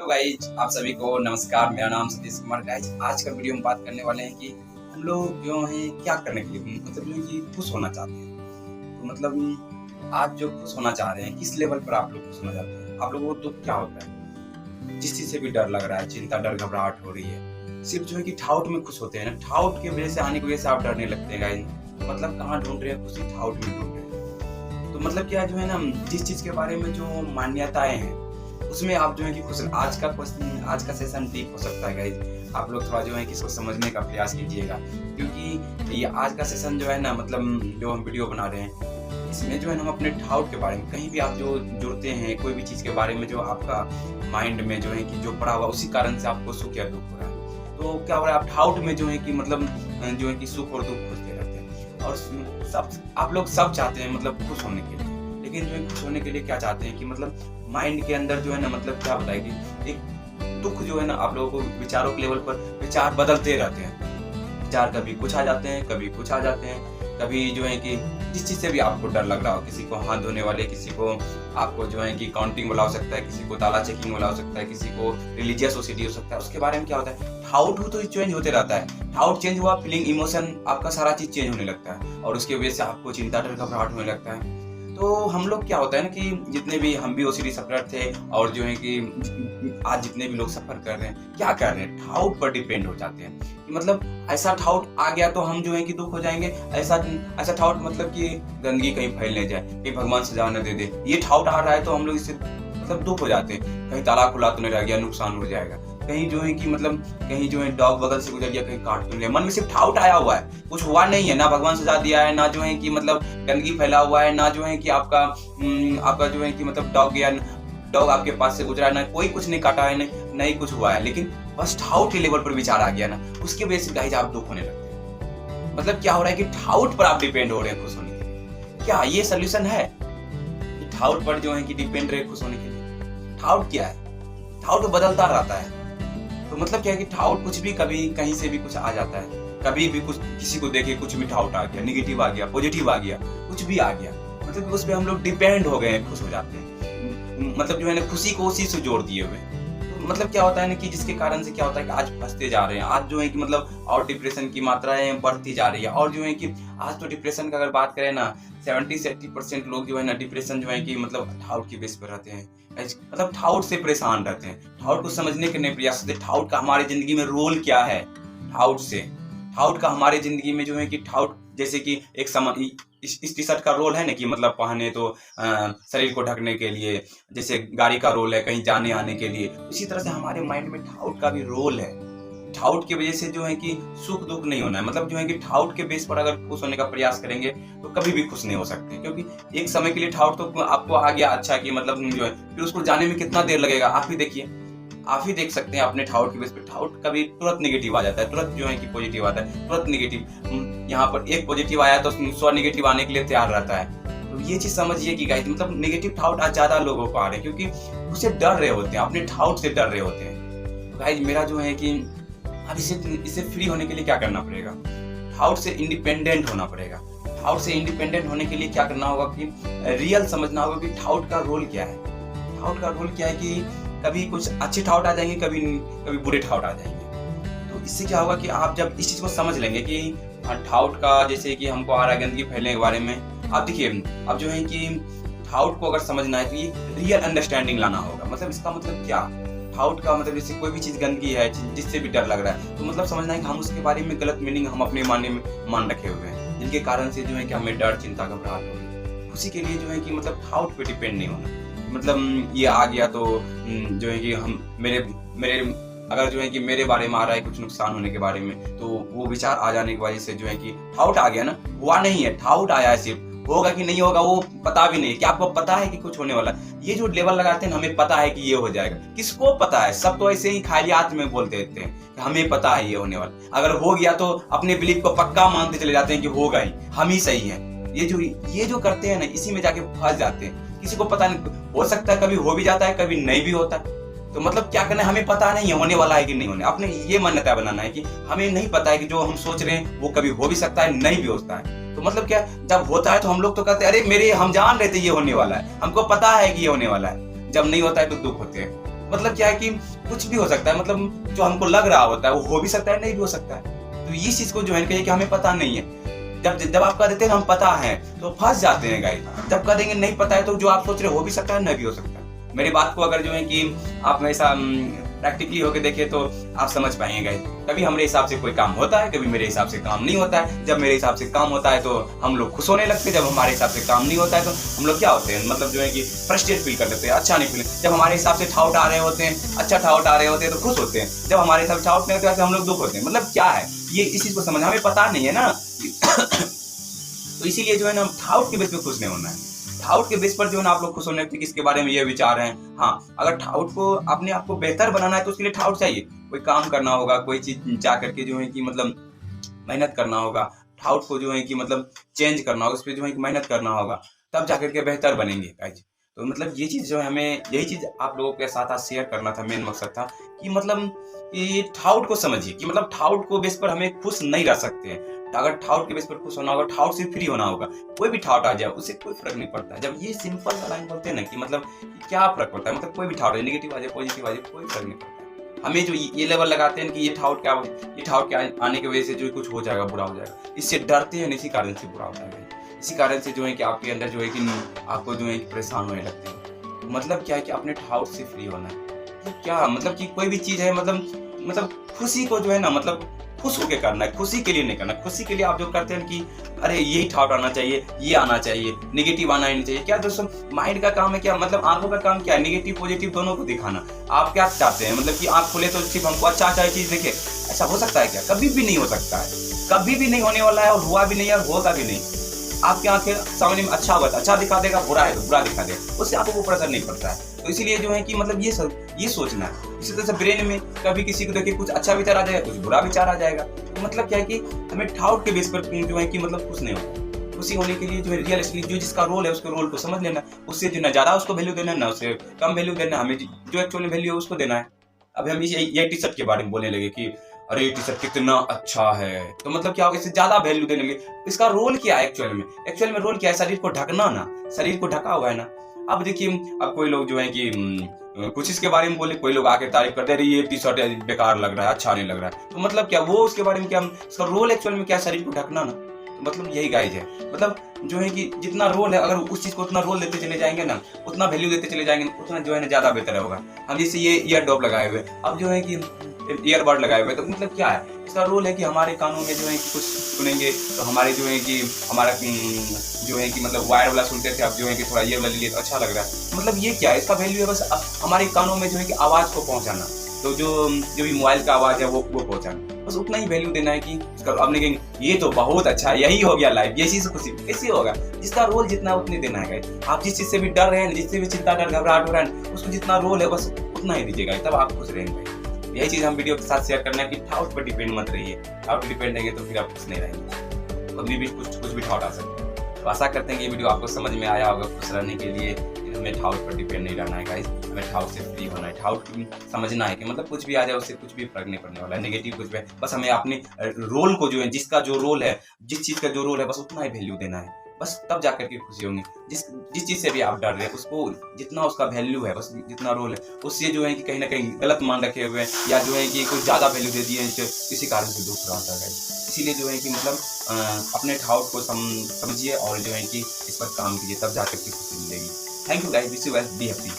तो गाइज आप सभी को नमस्कार। मेरा नाम सतीश कुमार। गाइज आज का वीडियो में बात करने वाले हैं कि हम लोग जो हैं क्या करने के लिए मतलब जो कि खुश होना चाहते हैं। तो मतलब आप जो खुश होना चाह रहे हैं किस लेवल पर आप लोग खुश होना चाहते हैं। आप लोगों को तो क्या होता है, जिस चीज से भी डर लग रहा है, चिंता, डर, घबराहट हो रही है, सिर्फ जो है कि ठाउट में खुश होते हैं ना। ठाउट की वजह से आने की वजह से आप डरने लगते हैं गाइज। मतलब कहाँ ढूंढ रहे हैं खुशी, ठाउट में ढूंढ रहे हैं। तो मतलब क्या जो है ना, जिस चीज के बारे में जो मान्यताएं हैं उसमें आप जो है कि खुश। आज का सेशन डीप हो सकता है गाइज। आप लोग थोड़ा जो है कि इसको समझने का प्रयास कीजिएगा, क्योंकि ये आज का सेशन जो है ना, मतलब जो हम वीडियो बना रहे हैं इसमें जो है हम अपने ठाउट के बारे में, कहीं भी आप जो जुड़ते हैं कोई भी चीज के बारे में जो आपका माइंड में जो है कि जो पड़ा हुआ उसी कारण से आपको सुख या दुख हो रहा है, तो क्या हो रहा है आप ठाउट में जो है कि मतलब जो है कि सुख और दुख खोजते रहते हैं। और सब आप लोग सब चाहते हैं मतलब खुश होने के लिए, लेकिन जो है खुश होने के लिए क्या चाहते हैं कि मतलब माइंड के अंदर जो है ना, मतलब क्या बताएगी, एक दुख जो है ना, आप लोगों को विचारों के लेवल पर विचार बदलते रहते हैं। विचार कभी कुछ आ जाते हैं, कभी कुछ आ जाते हैं। कभी जो है कि जिस चीज से भी आपको डर लग रहा हो, किसी को हाथ धोने वाले, किसी को आपको जो है कि काउंटिंग वाला हो सकता है, किसी को ताला चेकिंग वाला हो सकता है, किसी को रिलीजियस ओसीडी हो सकता है। उसके बारे में क्या होता है, ठाउट हो तो चेंज होते रहता है। ठाउट चेंज हुआ, फीलिंग, इमोशन, आपका सारा चीज चेंज होने लगता है और उसकी वजह से आपको चिंता, डर, घबराहट होने लगता है। तो हम लोग क्या होता है ना कि जितने भी हम भी ओसीडी सफर थे और जो है कि आज जितने भी लोग सफर कर रहे हैं, क्या कर रहे हैं, ठाउट पर डिपेंड हो जाते हैं कि मतलब ऐसा ठाउट आ गया तो हम जो है कि दुख हो जाएंगे। ऐसा ठाउट मतलब कि गंदगी कहीं फैल नहीं जाए, कहीं भगवान सजा न दे दे, ये ठाउट आ रहा है तो हम लोग इससे मतलब दुख हो जाते हैं। कहीं ताला खुला तो नहीं रह गया, नुकसान हो जाएगा। कहीं जो है कि मतलब कहीं जो है डॉग बगल से गुजर गया, कहीं काट तो नहीं, मन में सिर्फ ठाउट आया हुआ है, कुछ हुआ नहीं है। ना भगवान सजा दिया है, ना जो है कि मतलब गंदगी फैला हुआ है, ना जो है कि आपका जो है कि मतलब डॉग आपके पास से गुजरा है, ना कोई कुछ नहीं काटा है, नहीं कुछ हुआ है, लेकिन बस ठाउट के लेवल पर विचार आ गया ना, उसकी वजह से गाइस आप दुख होने लगते हैं। मतलब क्या हो रहा है कि ठाउट पर आप डिपेंड हो रहे हैं खुश होने के लिए। क्या ये सोल्यूशन है कि ठाउट पर जो है कि डिपेंड रहे खुश होने के लिए? ठाउट क्या है? ठाउट बदलता रहता है। तो मतलब क्या है कि ठाउट कुछ भी, कभी कहीं से भी कुछ आ जाता है, कभी भी कुछ, किसी को देखे कुछ भी ठाउट आ गया, निगेटिव आ गया, पॉजिटिव आ गया, कुछ भी आ गया, मतलब उस पे हम लोग डिपेंड हो गए हैं, खुश हो जाते हैं। मतलब जो है ना खुशी को उसी से जोड़ दिए हुए। तो मतलब क्या होता है ना कि जिसके कारण से क्या होता है कि आज फंसते जा रहे हैं, आज जो है कि मतलब और डिप्रेशन की मात्राएं बढ़ती जा रही है। और जो है कि आज तो डिप्रेशन का अगर बात करें ना, 70 से 80% लोग जो है ना डिप्रेशन जो है कि मतलब ठाउट की बेस पर रहते हैं, मतलब ठाउट से परेशान रहते हैं। ठाउट को समझने के नहीं प्रयास करते। ठाउट का हमारी जिंदगी में रोल क्या है, ठाउट का हमारे जिंदगी में जो है कि ठाउट जैसे कि एक समान इस टी शर्ट का रोल है ना कि मतलब पहने तो शरीर को ढकने के लिए, जैसे गाड़ी का रोल है कहीं जाने आने के लिए, उसी तरह से हमारे माइंड में ठाउट का भी रोल है। ठाउट की वजह से जो है कि सुख दुख नहीं होना है। मतलब जो है कि ठाउट के बेस पर अगर खुश होने का प्रयास करेंगे तो कभी भी खुश नहीं हो सकते, क्योंकि एक समय के लिए ठाउट तो आपको आ गया, अच्छा कि मतलब जो है, फिर उसको जाने में कितना देर लगेगा आप ही देखिए, आप ही देख सकते हैं अपने ठाउट के बेस पे। ठाउट कभी तुरंत नेगेटिव आ जाता है, तुरंत जो है कि पॉजिटिव आता है, तुरंत नेगेटिव। यहाँ पर एक पॉजिटिव आया तो 100 नेगेटिव आने के लिए तैयार रहता है। तो ये चीज समझिए कि गाइस मतलब नेगेटिव ठाउट आज ज्यादा लोगों को आ रहे हैं, क्योंकि उससे डर रहे होते हैं, अपने ठाउट से डर रहे होते हैं। तो गाइस मेरा जो है कि अब इससे फ्री होने के लिए क्या करना पड़ेगा, ठाउट से इंडिपेंडेंट होना पड़ेगा। ठाउट से इंडिपेंडेंट होने के लिए क्या करना होगा कि रियल समझना होगा कि ठाउट का रोल क्या है। ठाउट का रोल क्या है कि कभी कुछ अच्छे ठाउट आ जाएंगे, कभी बुरे ठाउट आ जाएंगे। तो इससे क्या होगा कि आप जब इस चीज को समझ लेंगे कि ठाउट का, जैसे कि हमको आ रहा है गंदगी फैलने के बारे में, आप देखिए अब जो है कि ठाउट को अगर समझना है तो ये रियल अंडरस्टैंडिंग लाना होगा। मतलब इसका मतलब क्या, ठाउट का मतलब जैसे कोई भी चीज गंदगी है जिससे भी डर लग रहा है, तो मतलब समझना है कि हम उसके बारे में गलत मीनिंग हम अपने मान रखे हुए हैं, जिनके कारण से जो है कि हमें डर, चिंता, घबराहट हो रही है। उसी के लिए जो है कि मतलब ठाउट पे डिपेंड नहीं होना। मतलब ये आ गया तो जो है कि हम मेरे अगर जो है कि मेरे बारे में आ रहा है कुछ नुकसान होने के बारे में, तो वो विचार आ जाने की वजह से जो है कि ठाउट आ गया ना, हुआ नहीं है, ठाउट आया है, सिर्फ होगा कि नहीं होगा वो पता भी नहीं। क्या आपको पता है कि कुछ होने वाला है? ये जो लेवल लगाते हैं हमें पता है कि ये हो जाएगा, किसको पता है? सब तो ऐसे ही खालियात में बोलते रहते हैं कि हमें पता है ये होने वाला। अगर हो गया तो अपने बिलीफ को पक्का मानते चले जाते हैं कि होगा ही, हम ही सही है। ये जो करते हैं ना, इसी में जाके फंस जाते हैं। किसी को पता नहीं, हो सकता है कभी हो भी जाता है, कभी नहीं भी होता। तो मतलब क्या करना है, हमें पता नहीं है होने वाला है कि नहीं होने। अपने ये मान्यता बनाना है कि हमें नहीं पता है कि जो हम सोच रहे हैं वो कभी हो भी सकता है, नहीं भी होता है। तो मतलब क्या, जब होता है तो हम लोग तो कहते हैं अरे हम जान रहे थे ये होने वाला है, हमको पता है कि ये होने वाला है। जब नहीं होता है तो दुख होते हैं। मतलब क्या है कि कुछ भी हो सकता है, मतलब जो हमको लग रहा होता है वो हो भी सकता है, नहीं भी हो सकता है। तो इस चीज को जो है कि हमें पता नहीं है। जब जब आप कह देते हैं हम पता है तो फंस जाते हैं गाइस। जब कह देंगे नहीं पता है तो जो आप सोच रहे हो भी सकता है, नहीं भी हो सकता है। मेरी बात को अगर जो है कि आप ऐसा प्रैक्टिकली होके देखें तो आप समझ पाएंगे गाइस। कभी हमारे हिसाब से कोई काम होता है, कभी मेरे हिसाब से काम नहीं होता है। जब मेरे हिसाब से काम होता है तो हम लोग खुश होने लगते हैं, जब हमारे हिसाब से काम नहीं होता है तो हम लोग क्या होते हैं, मतलब जो है कि फ्रस्ट्रेट फील कर लेते हैं, अच्छा नहीं फील। जब हमारे हिसाब से ठाउट आ रहे होते हैं, अच्छा ठाउट आ रहे होते हैं तो खुश होते हैं। जब हमारे हिसाब से ठाउट नहीं होते हैं तो हम लोग दुख होते हैं। मतलब क्या है ये, इस चीज को समझ हमें पता नहीं है ना। तो इसीलिए जो है ना ठाउट के बेस पे खुश नहीं होना है। ठाउट के बेस पर जो है ना आप लोग खुश होने की किसके बारे में ये विचार हैं। हाँ, अगर ठाउट को अपने आप को बेहतर बनाना है तो उसके लिए ठाउट चाहिए। कोई काम करना होगा, कोई चीज जा करके जो है कि मतलब मेहनत करना होगा। ठाउट को जो है कि मतलब चेंज करना होगा, उस पर जो है कि मेहनत करना होगा, तब जाकर के बेहतर बनेंगे गाइज। तो मतलब ये चीज़ जो है हमें, यही चीज़ आप लोगों के साथ आज शेयर करना था, मेन मकसद था कि मतलब ये ठाउट को समझिए कि मतलब ठाउट को बेस पर हमें खुश नहीं रह सकते हैं। अगर ठाउट के बेस पर खुश होना होगा, ठाउट से फ्री होना होगा। कोई भी ठाउट आ जाए उससे कोई फर्क नहीं पड़ता। जब ये सिंपल सा लाइन बोलते हैं ना कि मतलब क्या फर्क पड़ता है, मतलब कोई भी ठाउट आ जाए, नेगेटिव आ जाए, पॉजिटिव आ जाए, कोई फर्क नहीं पड़ता। हमें जो ये लेवल लगाते हैं कि ये ठाउट के आने की वजह से जो कुछ हो जाएगा, बुरा हो जाएगा, इससे डरते हैं, इसी कारण से बुरा होता है। इसी कारण से जो है कि आपके अंदर जो है कि आपको जो है कि परेशान होने लगते हैं। मतलब क्या है कि अपने ठाउट से फ्री होना है। तो क्या मतलब कि कोई भी चीज है, मतलब खुशी को जो है ना, मतलब खुश होके करना है, खुशी के लिए नहीं करना। खुशी के लिए आप जो करते हैं कि अरे यही ठाउट आना चाहिए, ये आना चाहिए, नेगेटिव आना ही नहीं चाहिए। क्या दोस्तों, माइंड का काम है क्या, मतलब आंखों का काम क्या है, नेगेटिव पॉजिटिव दोनों को दिखाना। आप क्या चाहते हैं, मतलब कि आंख खोले तो सिर्फ हमको अच्छा अच्छा चीज देखे, ऐसा हो सकता है क्या? कभी भी नहीं हो सकता है, कभी भी नहीं होने वाला है, और हुआ भी नहीं है और होगा भी नहीं। आपकी आंखें सामने में अच्छा होगा तो अच्छा दिखा देगा, बुरा है तो बुरा दिखा देगा, उससे आपको वो असर नहीं पड़ता है। तो इसीलिए जो है कि मतलब ये सोचना है। इसी तरह से ब्रेन में कभी किसी को देखे कुछ अच्छा विचार आ जाएगा, कुछ बुरा विचार आ जाएगा। तो मतलब क्या है कि हमें ठाउट के बेस पर जो है कि मतलब खुश नहीं होगा। खुशी होने के लिए जो है रियलिस्टली जो जिसका रोल है उसके रोल को समझ लेना, उससे जो ना ज्यादा उसको वैल्यू देना, ना उससे कम वैल्यू देना, हमें जो एक्चुअली वैल्यू है उसको देना है। अब हम ये टी शर्ट के बारे में बोलने लगे कि अरे टी शर्ट कितना अच्छा है, तो मतलब क्या होगा, इससे ज्यादा वैल्यू देने लगे। इसका रोल क्या है एक्चुअल में रोल क्या है, शरीर को ढकना ना, शरीर को ढका हुआ है ना। अब देखिए, अब कोई लोग जो है कि कुछ इसके बारे में बोले, कोई लोग आके तारीफ करते हैं, ये टी शर्ट बेकार लग रहा है, अच्छा नहीं लग रहा है, तो मतलब क्या वो उसके बारे में क्या, इसका रोल एक्चुअल में क्या, शरीर को ढकना ना। तो मतलब यही गाइज है, मतलब जो है कि जितना रोल है, अगर उस चीज को उतना रोल देते चले जाएंगे ना, उतना वैल्यू देते चले जाएंगे, उतना जो है ना ज्यादा बेहतर होगा। हम जैसे ये ईयर डॉप लगाए हुए, अब जो है कि ईयरबड लगाए हुए, तो मतलब क्या है, इसका रोल है कि हमारे कानों में जो है कि कुछ सुनेंगे तो हमारे जो है कि हमारा जो है कि मतलब वायर वाला सुनते थे, अब जो है कि थोड़ा ईयर वाला लिए तो अच्छा लग रहा है। मतलब ये क्या है, इसका वैल्यू है बस हमारे कानों में जो है कि आवाज को पहुंचाना। तो जो भी मोबाइल का आवाज है वो पहुंचाना, बस उतना ही वैल्यू देना है कि इसका। अब नहीं ये तो बहुत अच्छा है, यही हो गया लाइफ, ये चीज खुशी कैसे होगा, जिसका रोल जितना उतने देना है। आप जिस चीज से भी डर रहे हैं, जिससे भी चिंता, डर, घबराहट हो रहा है, उसको जितना रोल है बस उतना ही दीजिएगा, तब आप खुश रहेंगे। यही चीज हम वीडियो के साथ शेयर करना है कि ठाउट पर डिपेंड मत रहिए। ठाउट पर डिपेंड रहेंगे तो फिर आप खुश नहीं रहेंगे, कभी भी कुछ भी ठाउट आ सकता है। तो आशा करते हैं कि ये वीडियो आपको समझ में आया होगा। खुश रहने के लिए हमें ठाउट पर डिपेंड नहीं रहना है गाइस, हमें ठाउट से फ्री होना है। ठाउट समझना है कि मतलब कुछ भी आ जाए उससे कुछ भी फर्क नहीं पड़ने वाला है, नेगेटिव कुछ भी है, बस हमें अपने रोल को जो है, जिसका जो रोल है, जिस चीज का जो रोल है, बस उतना ही वैल्यू देना है, बस तब जाकर के खुशी होंगे। जिस चीज से भी आप डर रहे हैं उसको जितना उसका वैल्यू है, बस जितना रोल है, उससे जो है कि कहीं ना कहीं गलत मान रखे हुए हैं, या जो है कि कुछ ज्यादा वैल्यू दे दिए, किसी कारण से दुख रहा होता है। इसीलिए जो है कि मतलब अपने ठाउट को समझिए और जो है कि इस पर काम कीजिए, तब जाकर के खुशी मिलेगी। Thank you guys, wish you guys be happy.